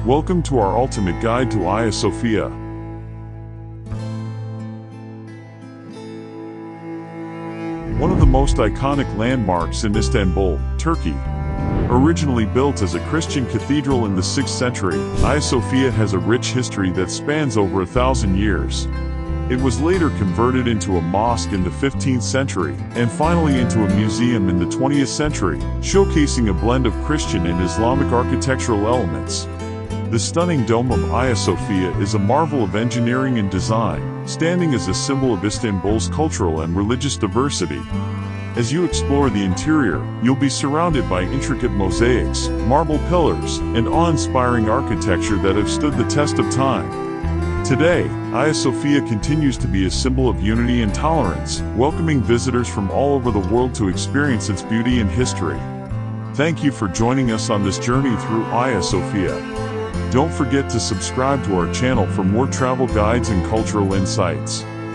Welcome to our ultimate guide to Hagia Sophia. One of the most iconic landmarks in Istanbul, Turkey. Originally built as a Christian cathedral in the 6th century, Hagia Sophia has a rich history that spans over 1,000 years. It was later converted into a mosque in the 15th century, and finally into a museum in the 20th century, showcasing a blend of Christian and Islamic architectural elements. The stunning dome of Hagia Sophia is a marvel of engineering and design, standing as a symbol of Istanbul's cultural and religious diversity. As you explore the interior, you'll be surrounded by intricate mosaics, marble pillars, and awe-inspiring architecture that have stood the test of time. Today, Hagia Sophia continues to be a symbol of unity and tolerance, welcoming visitors from all over the world to experience its beauty and history. Thank you for joining us on this journey through Hagia Sophia. Don't forget to subscribe to our channel for more travel guides and cultural insights.